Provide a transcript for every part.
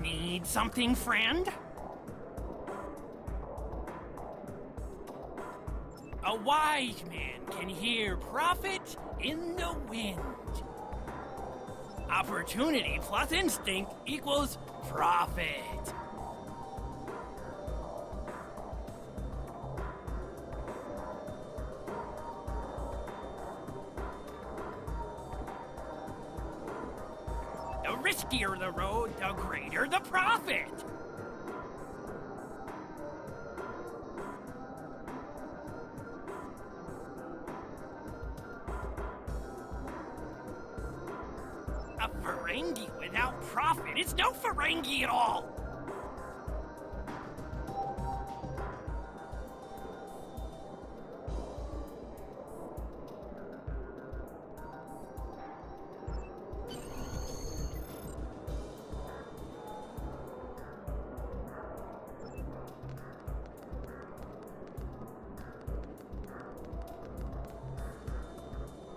Need something, friend? A wise man can hear profit in the wind. Opportunity plus instinct equals profit. The riskier the road, the greater the profit. A Ferengi without profit is no Ferengi at all!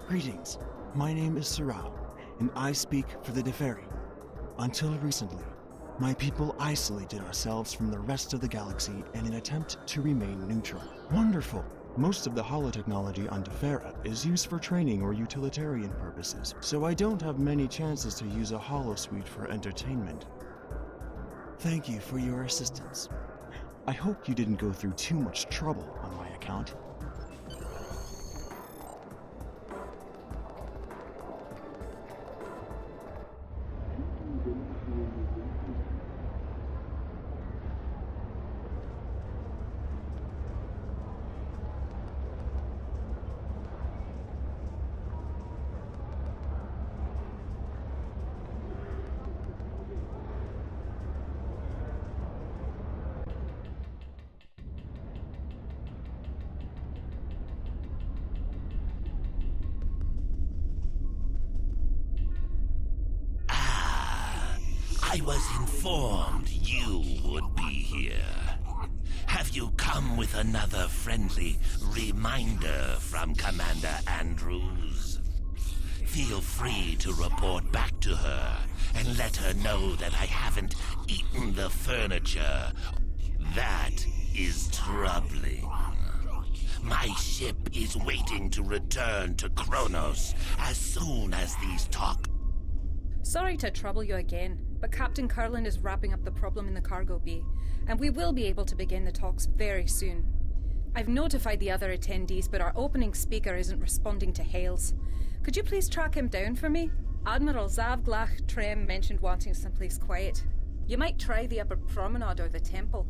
Greetings. My name is Sarah, and I speak for the Deferi. Until recently, my people isolated ourselves from the rest of the galaxy in an attempt to remain neutral. Wonderful! Most of the holotechnology on Defera is used for training or utilitarian purposes, so I don't have many chances to use a holosuite for entertainment. Thank you for your assistance. I hope you didn't go through too much trouble on my account. I was informed you would be here. Have you come with another friendly reminder from Commander Andrews? Feel free to report back to her and let her know that I haven't eaten the furniture. That is troubling. My ship is waiting to return to Kronos as soon as these talks. Sorry to trouble you again, but Captain Curlin is wrapping up the problem in the cargo bay, and we will be able to begin the talks very soon. I've notified the other attendees, but our opening speaker isn't responding to hails. Could you please track him down for me? Admiral Zavglach Trem mentioned wanting someplace quiet. You might try the upper promenade or the temple.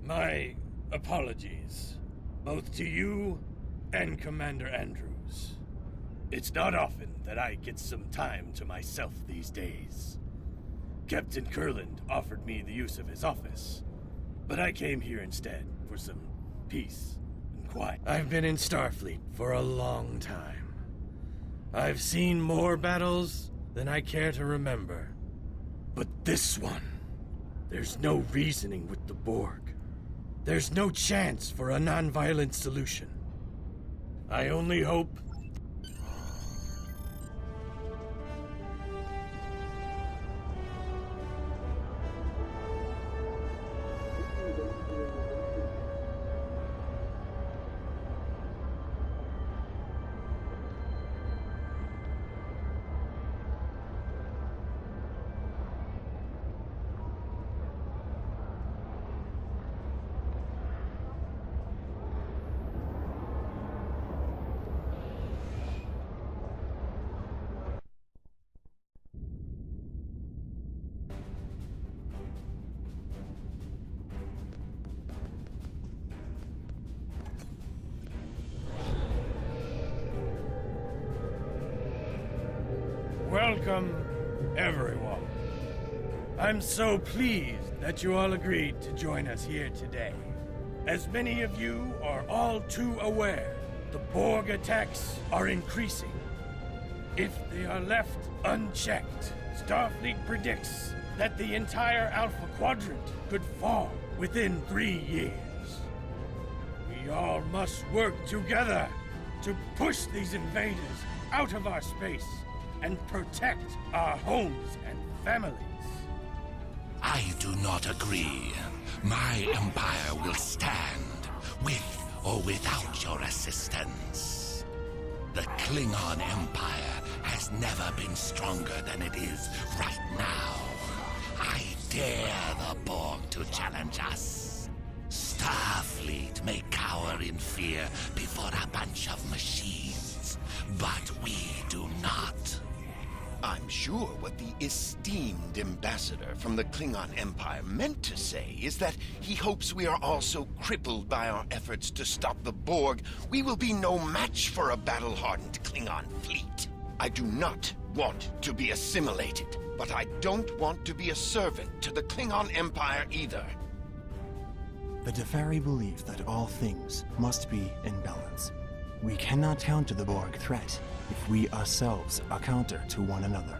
My apologies. both to you and Commander Andrews. It's not often that I get some time to myself these days. Captain Kurland offered me the use of his office, but I came here instead for some peace and quiet. I've been in Starfleet for a long time. I've seen more battles than I care to remember. But this one, there's no reasoning with the Borg. There's no chance for a non-violent solution. I only hope... Welcome, everyone. I'm so pleased that you all agreed to join us here today. As many of you are all too aware, the Borg attacks are increasing. If they are left unchecked, Starfleet predicts that the entire Alpha Quadrant could fall within 3 years. We all must work together to push these invaders out of our space and protect our homes and families. I do not agree. My empire will stand, with or without your assistance. The Klingon Empire has never been stronger than it is right now. I dare the Borg to challenge us. Starfleet may cower in fear before a bunch of machines, but we do not. I'm sure what the esteemed ambassador from the Klingon Empire meant to say is that he hopes we are all so crippled by our efforts to stop the Borg, we will be no match for a battle-hardened Klingon fleet. I do not want to be assimilated, but I don't want to be a servant to the Klingon Empire either. The Deferi believe that all things must be in balance. We cannot counter the Borg threat if we ourselves are counter to one another.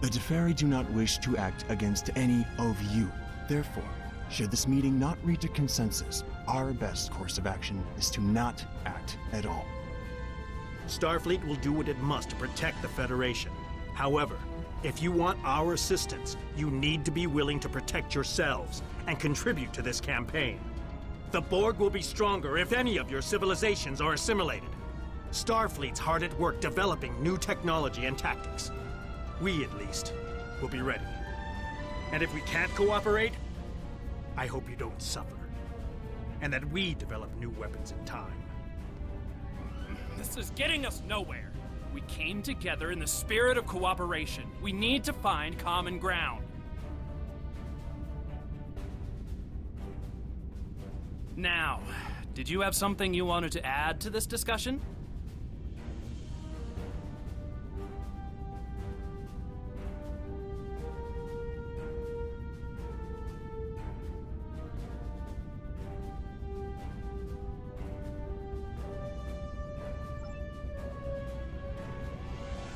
The Deferi do not wish to act against any of you. Therefore, should this meeting not reach a consensus, our best course of action is to not act at all. Starfleet will do what it must to protect the Federation. However, if you want our assistance, you need to be willing to protect yourselves and contribute to this campaign. The Borg will be stronger if any of your civilizations are assimilated. Starfleet's hard at work developing new technology and tactics. We, at least, will be ready. And if we can't cooperate, I hope you don't suffer. And that we develop new weapons in time. This is getting us nowhere. We came together in the spirit of cooperation. We need to find common ground. Now, did you have something you wanted to add to this discussion?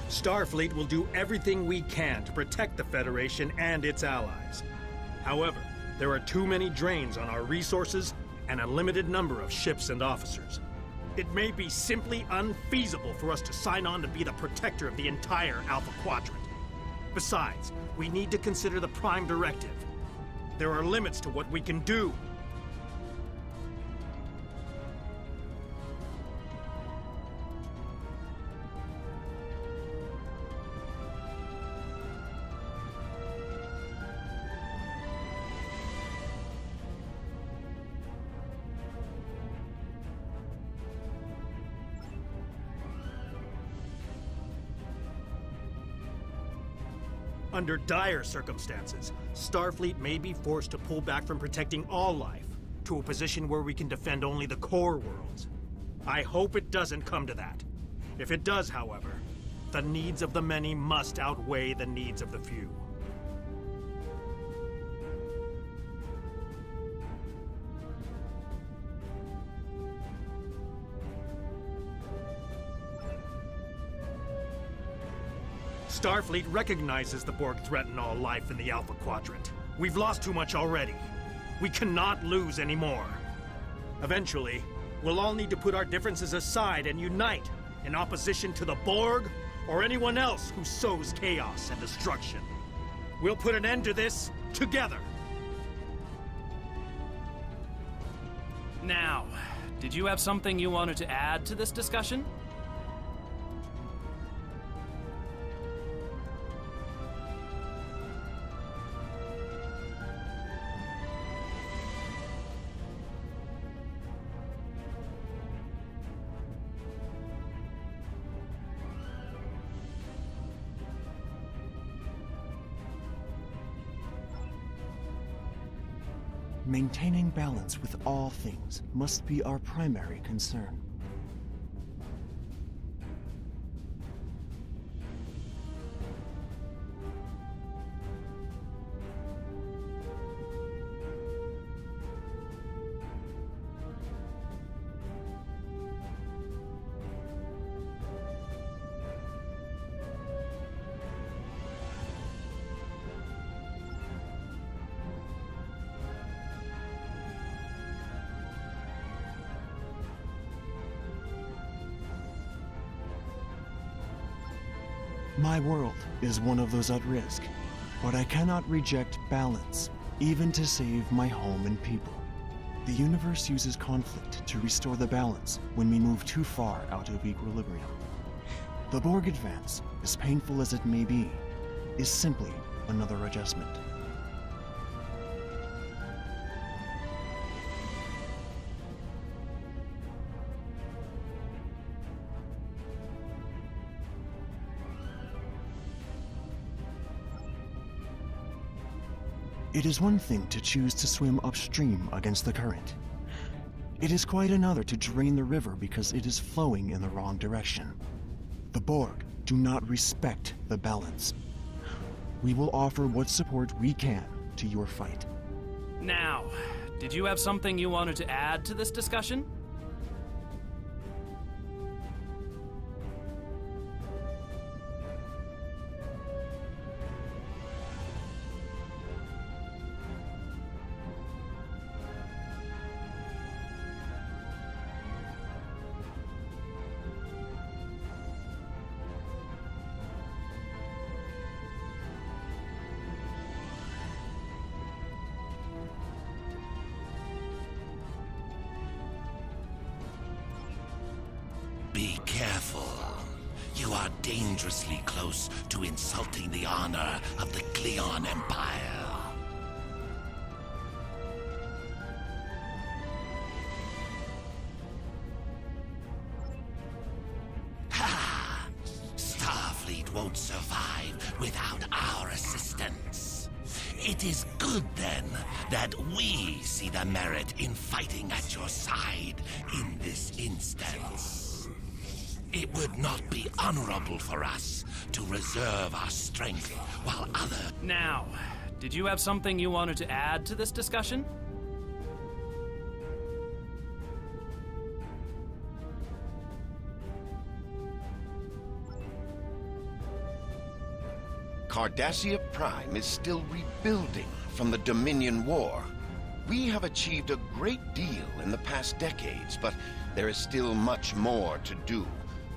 Starfleet will do everything we can to protect the Federation and its allies. However, there are too many drains on our resources and a limited number of ships and officers. It may be simply unfeasible for us to sign on to be the protector of the entire Alpha Quadrant. Besides, we need to consider the Prime Directive. There are limits to what we can do. Under dire circumstances, Starfleet may be forced to pull back from protecting all life. to a position where we can defend only the core worlds. I hope it doesn't come to that. If it does, however, the needs of the many must outweigh the needs of the few. Starfleet recognizes the Borg threaten all life in the Alpha Quadrant. We've lost too much already. We cannot lose anymore. Eventually, we'll all need to put our differences aside and unite in opposition to the Borg or anyone else who sows chaos and destruction. We'll put an end to this together. Now, did you have something you wanted to add to this discussion? Maintaining balance with all things must be our primary concern. My world is one of those at risk, but I cannot reject balance, even to save my home and people. The universe uses conflict to restore the balance when we move too far out of equilibrium. The Borg advance, as painful as it may be, is simply another adjustment. It is one thing to choose to swim upstream against the current. It is quite another to drain the river because it is flowing in the wrong direction. The Borg do not respect the balance. We will offer what support we can to your fight. Now, did you have something you wanted to add to this discussion? Be careful. You are dangerously close to insulting the honor of the Klingon Empire. Ha! Starfleet won't survive without our assistance. It is good, then, that we see the merit in fighting at your side in this instance. It would not be honorable for us to reserve our strength while other... Now, did you have something you wanted to add to this discussion? Cardassia Prime is still rebuilding from the Dominion War. We have achieved a great deal in the past decades, but there is still much more to do.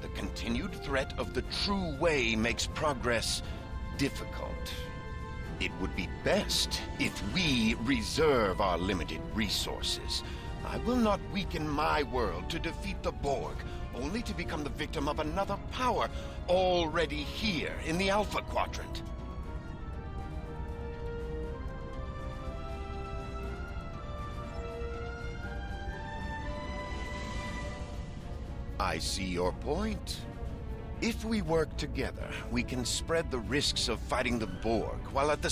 The continued threat of the true way makes progress difficult. It would be best if we reserve our limited resources. I will not weaken my world to defeat the Borg, only to become the victim of another power already here in the Alpha Quadrant. I see your point. If we work together, we can spread the risks of fighting the Borg, while at the